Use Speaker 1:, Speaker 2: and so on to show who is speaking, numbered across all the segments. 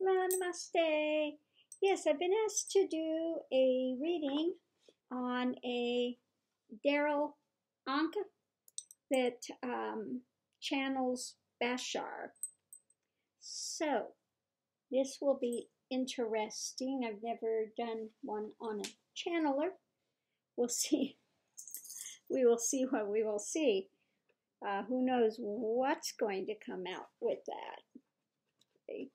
Speaker 1: Namaste. Yes, I've been asked to do a reading on a Darryl Anka that channels Bashar. So this will be interesting. I've never done one on a channeler. We'll see. We will see what we will see. Who knows what's going to come out with that. Okay.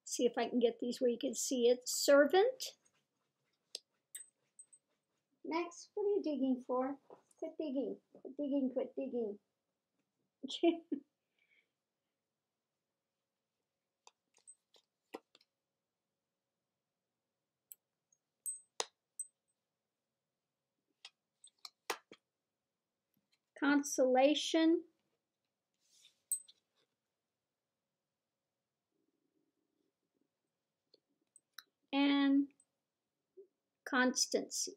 Speaker 1: See if I can get these where you can see it. Servant. Max, what are you digging for? Quit digging. Quit digging. Quit digging. Consolation. And constancy.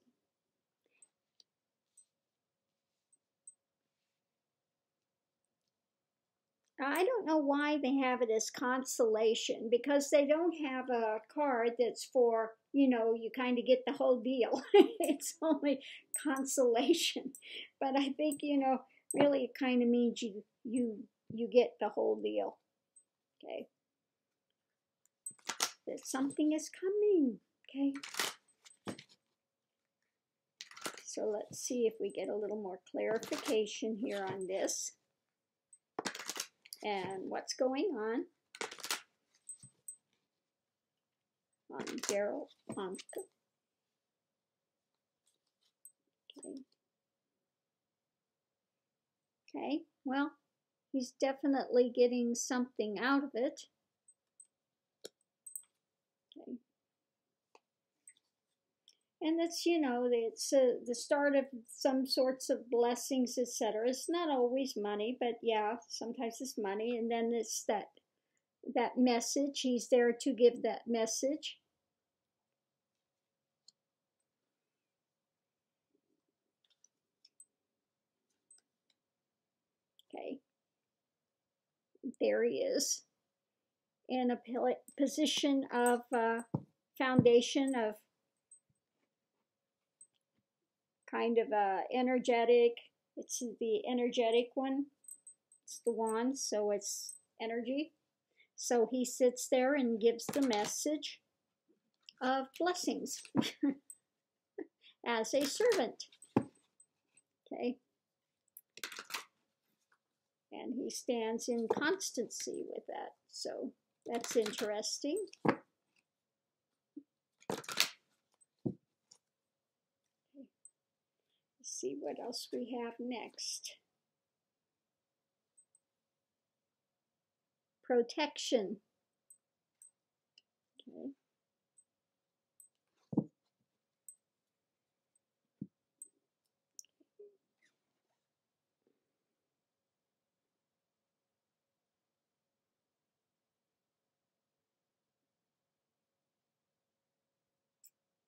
Speaker 1: I don't know why they have it as consolation, because they don't have a card that's for, you kind of get the whole deal. It's only consolation. But I think, really it kind of means you get the whole deal. Okay. That something is coming. Okay. So let's see if we get a little more clarification here on this. And what's going on Darryl Anka. Okay. Okay, well, he's definitely getting something out of it. Okay. And it's, it's the start of some sorts of blessings, etc. It's not always money, but yeah, sometimes it's money. And then it's that message. He's there to give that message. Okay. There he is in a position of foundation of kind of energetic. It's the energetic one. It's the wand, so it's energy. So he sits there and gives the message of blessings as a servant. Okay. And he stands in constancy with that. So that's interesting. See what else we have next. Protection. Okay.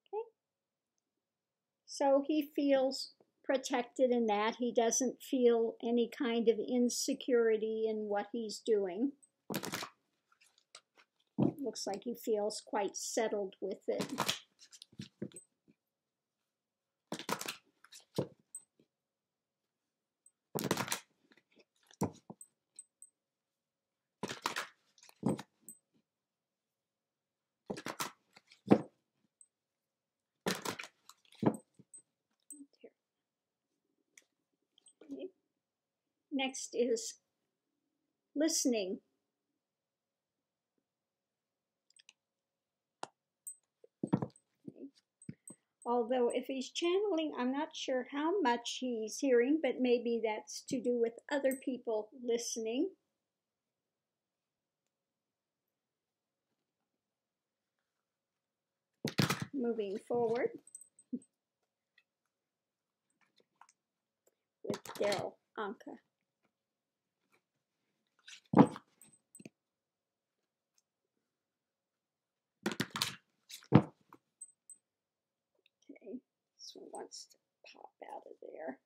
Speaker 1: Okay. So he feels protected in that. He doesn't feel any kind of insecurity in what he's doing. Looks like he feels quite settled with it. Okay. Next is listening. Although if he's channeling, I'm not sure how much he's hearing, but maybe that's to do with other people listening. moving forward with Darryl Anka. Okay, this one wants to pop out of there.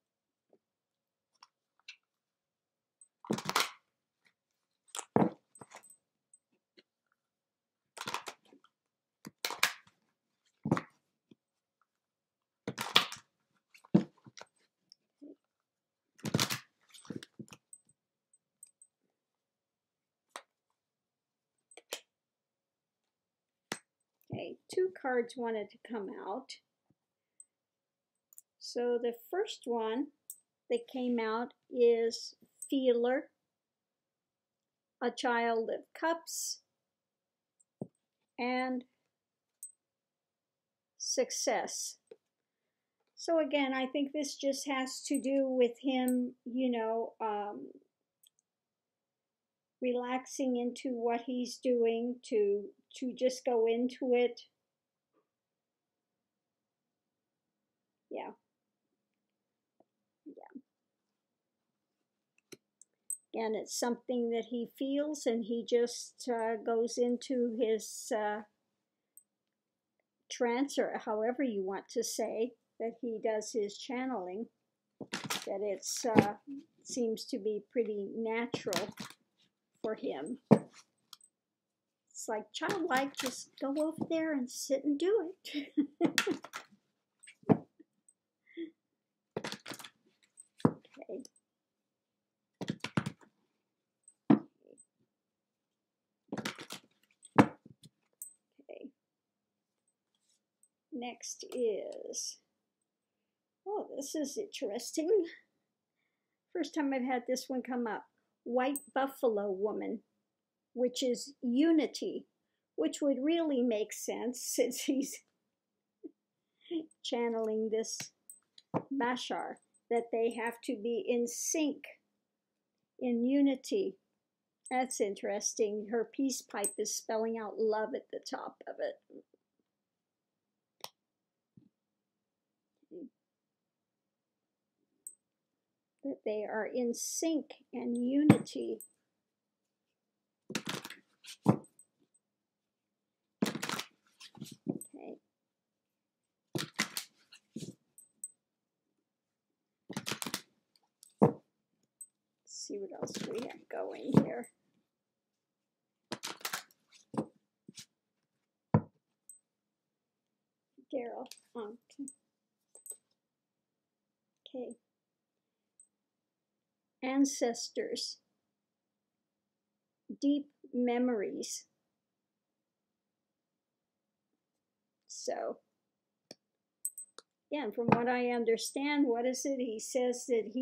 Speaker 1: Okay, two cards wanted to come out. So the first one that came out is Feeler, a Child of Cups, and Success. So again, I think this just has to do with him, you know, relaxing into what he's doing, to just go into it. Yeah. Again, it's something that he feels, and he just goes into his trance, or however you want to say, that he does his channeling, that it seems to be pretty natural for him. It's like childlike, just go over there and sit and do it. Okay. Okay. Next is, oh, this is interesting. First time I've had this one come up. White Buffalo Woman, which is unity, which would really make sense since he's channeling this Bashar, that they have to be in sync, in unity. That's interesting. Her peace pipe is spelling out love at the top of it. That they are in sync and unity. Okay. Let's see what else we have going here. Darryl Anka. Okay. Ancestors. Deep memories. So, again, from what I understand, what is it? He says that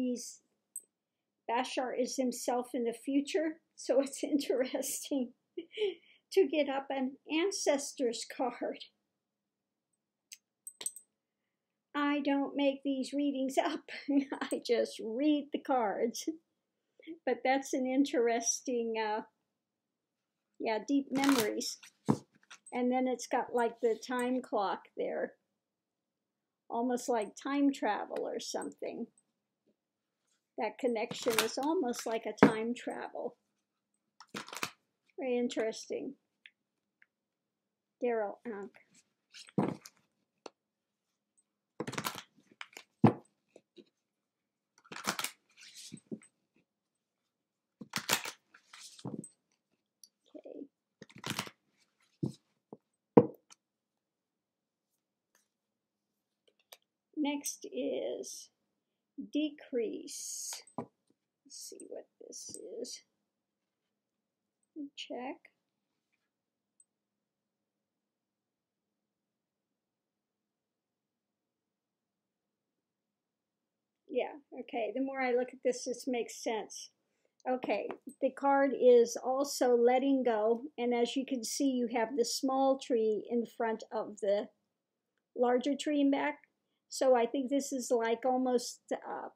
Speaker 1: Bashar is himself in the future. So it's interesting to get up an ancestors card. I don't make these readings up. I just read the cards. But that's an interesting, yeah, deep memories. And then it's got like the time clock there. Almost like time travel or something. That connection is almost like a time travel. Very interesting. Darryl Anka. Next is decrease. Let's see what this is. Check. Yeah, okay. The more I look at this, this makes sense. Okay, the card is also letting go. And as you can see, you have the small tree in front of the larger tree in back. So I think this is like almost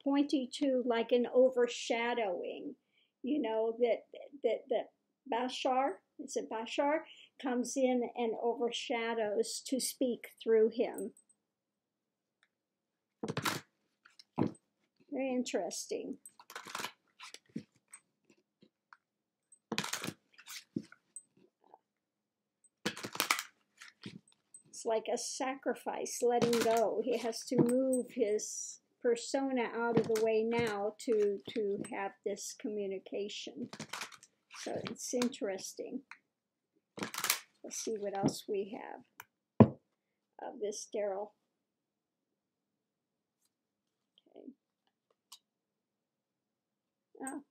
Speaker 1: pointing to like an overshadowing, you know, that Bashar, is it Bashar, comes in and overshadows to speak through him. Very interesting. It's like a sacrifice, letting go. He has to move his persona out of the way now to have this communication. So it's interesting. Let's see what else we have of this Darryl. Okay. Oh.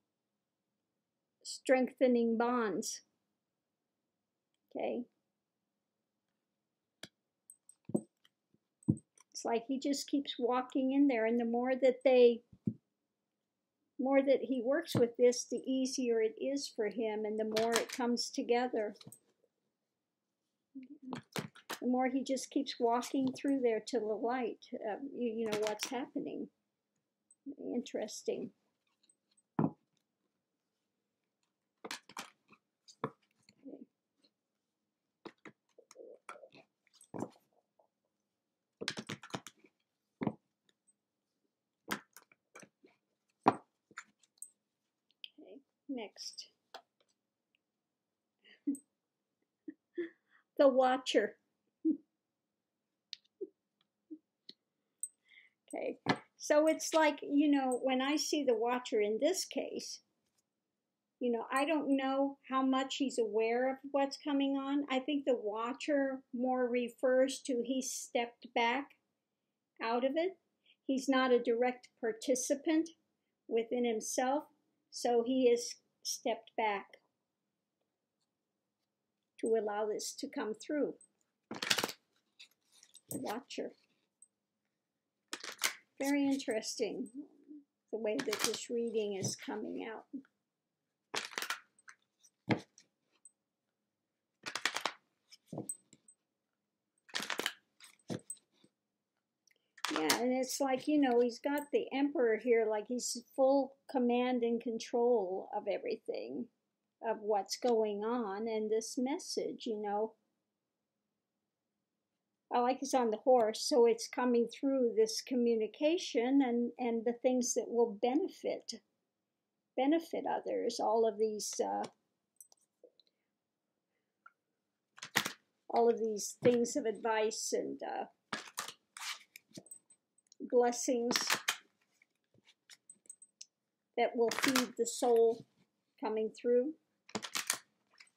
Speaker 1: Strengthening bonds. Okay. It's like he just keeps walking in there, and the more that he works with this, the easier it is for him, and the more it comes together. The more he just keeps walking through there to the light, you know what's happening. Interesting. Next. The Watcher. Okay, so it's like, you know, when I see the Watcher in this case, you know, I don't know how much he's aware of what's coming on. I think the Watcher more refers to he stepped back out of it. He's not a direct participant within himself, so he is stepped back to allow this to come through. The Watcher. Very interesting, the way that this reading is coming out. Yeah, and it's like, you know, he's got the Emperor here, like he's full command and control of everything, of what's going on, and this message, you know. I like he's on the horse, so it's coming through this communication and the things that will benefit others. All of these things of advice and blessings that will feed the soul coming through.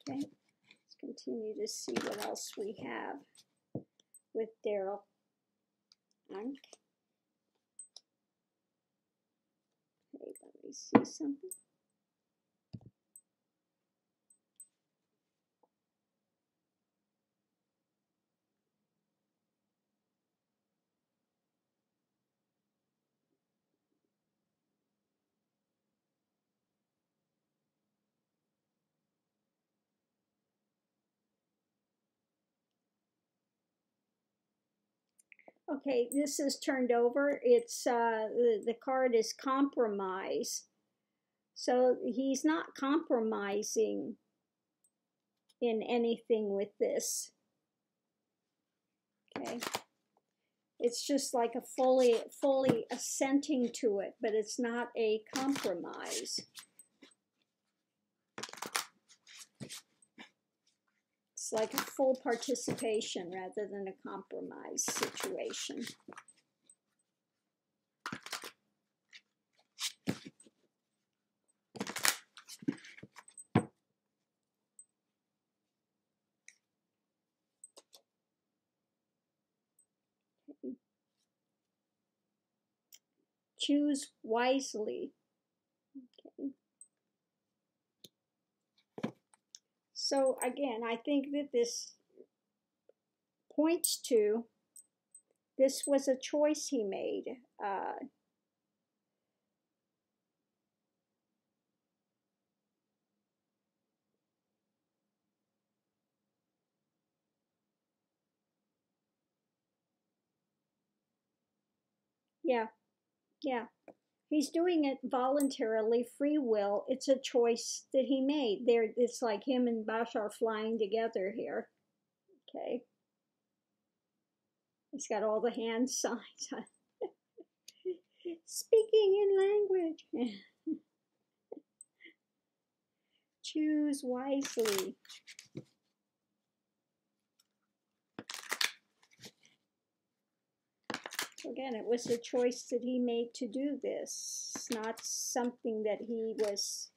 Speaker 1: Okay, let's continue to see what else we have with Darryl Anka. Okay, let me see something. Okay, this is turned over. It's the card is compromise. So he's not compromising in anything with this. Okay. It's just like a fully assenting to it, but it's not a compromise. It's like a full participation rather than a compromise situation. Choose wisely. Okay. So again, I think that this points to this was a choice he made. Yeah. He's doing it voluntarily, free will. It's a choice that he made. There, it's like him and Bashar flying together here. Okay. He's got all the hand signs. Speaking in language. Choose wisely. Again, it was a choice that he made to do this. It's not something that he was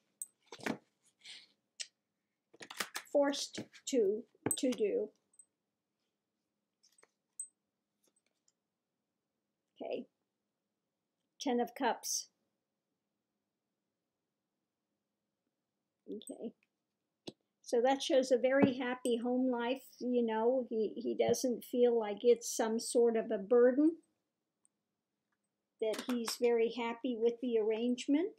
Speaker 1: forced to do. Okay. 10 of Cups. Okay. So that shows a very happy home life. You know, he doesn't feel like it's some sort of a burden. That he's very happy with the arrangement.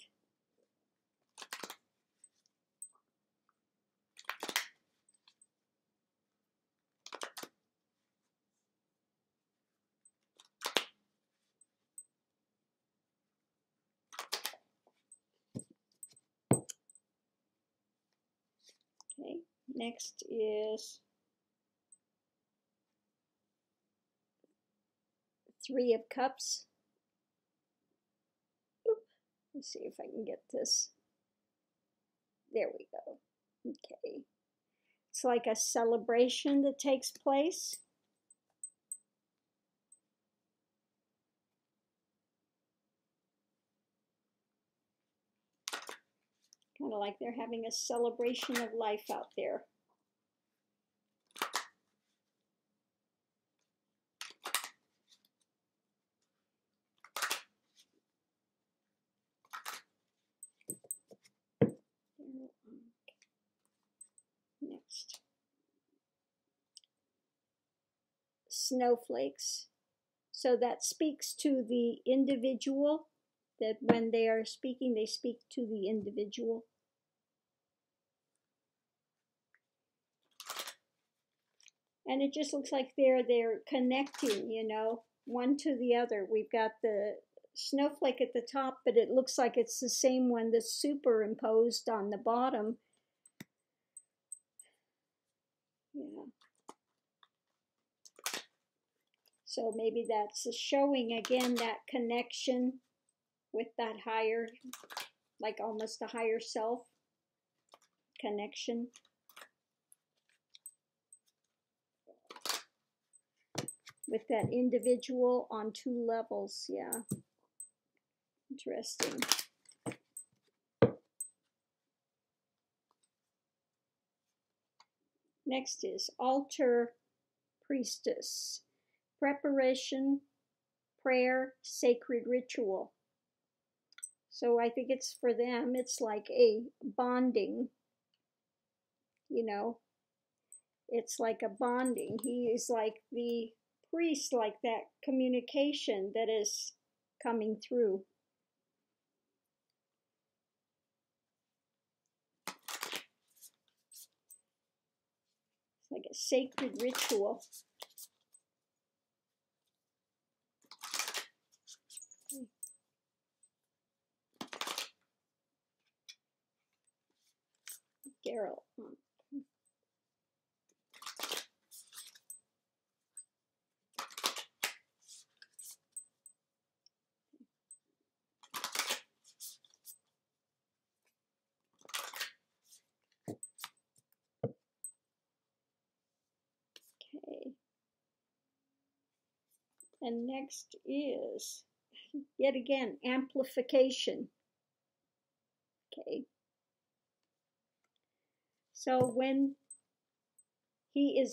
Speaker 1: Okay, next is 3 of Cups. Oop. Let's see if I can get this. There we go. Okay. It's like a celebration that takes place. Kind of like they're having a celebration of life out there. Next. Snowflakes. So that speaks to the individual, that when they are speaking, they speak to the individual. And it just looks like they're connecting, you know, one to the other. We've got the snowflake at the top, but it looks like it's the same one that's superimposed on the bottom. Yeah. So maybe that's showing again that connection with that higher, like almost a higher self connection. With that individual on 2 levels, yeah. Interesting. Next is Altar Priestess. Preparation, prayer, sacred ritual. So I think it's for them, it's like a bonding, you know. It's like a bonding. He is like the priest, like that communication that is coming through. It's like a sacred ritual. Darryl Anka. Okay. And next is, yet again, amplification. Okay. So when he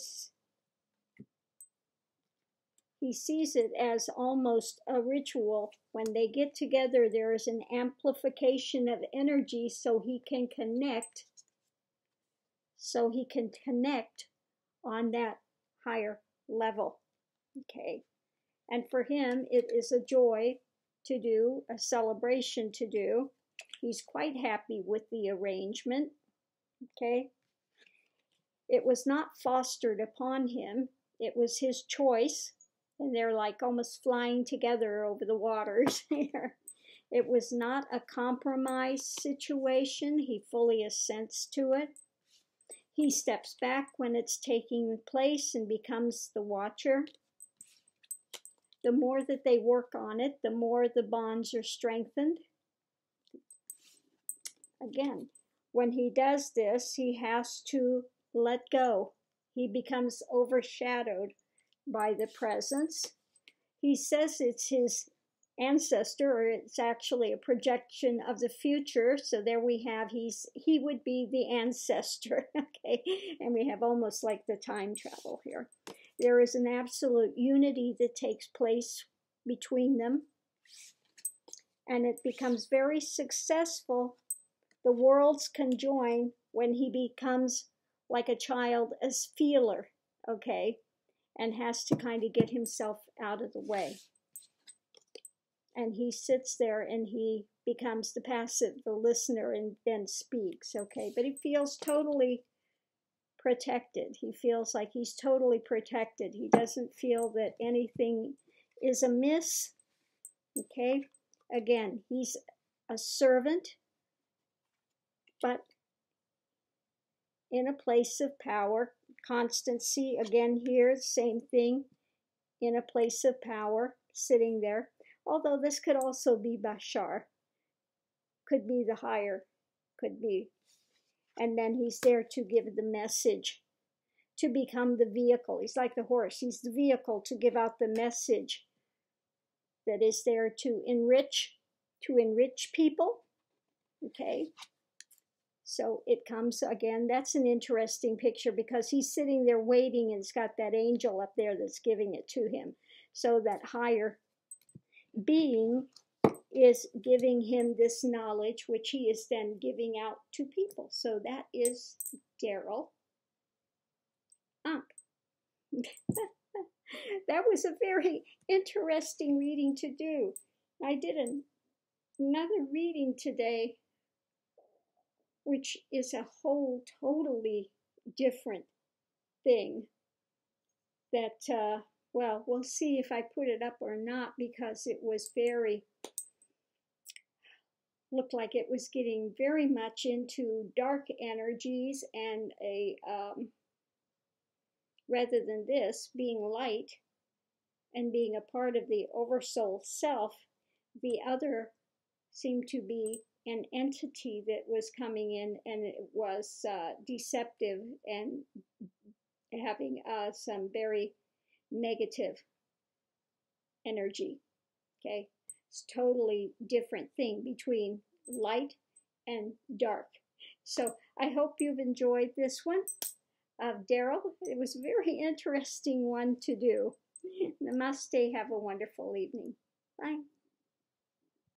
Speaker 1: sees it as almost a ritual. When they get together, there is an amplification of energy so he can connect. So he can connect on that higher level. Okay. And for him, it is a joy to do, a celebration to do. He's quite happy with the arrangement. Okay. It was not fostered upon him. It was his choice. And they're like almost flying together over the waters here. It was not a compromise situation. He fully assents to it. He steps back when it's taking place and becomes the watcher. The more that they work on it, the more the bonds are strengthened. Again, when he does this, he has to let go. He becomes overshadowed by the presence. He says it's his ancestor, or it's actually a projection of the future. So there we have, he would be the ancestor, okay? And we have almost like the time travel here. There is an absolute unity that takes place between them, and it becomes very successful. The worlds conjoin when he becomes like a child as feeler, okay, and has to kind of get himself out of the way. And he sits there and he becomes the passive, the listener, and then speaks, okay? But he feels totally protected. He feels like he's totally protected. He doesn't feel that anything is amiss, okay? Again, he's a servant, but in a place of power. Constancy, again here, same thing, in a place of power, sitting there. Although this could also be Bashar, could be the higher, could be. And then he's there to give the message, to become the vehicle. He's like the horse. He's the vehicle to give out the message that is there to enrich people, okay? So it comes again, that's an interesting picture because he's sitting there waiting and it's got that angel up there that's giving it to him. So that higher being is giving him this knowledge, which he is then giving out to people. So that is Darryl Anka. That was a very interesting reading to do. I did another reading today, which is a whole totally different thing that, well, we'll see if I put it up or not, because it was looked like it was getting very much into dark energies, and rather than this being light and being a part of the oversoul self, the other seemed to be an entity that was coming in, and it was deceptive and having some very negative energy, okay? It's totally different thing between light and dark. So I hope you've enjoyed this one of Darryl. It was a very interesting one to do. Namaste. Have a wonderful evening. Bye.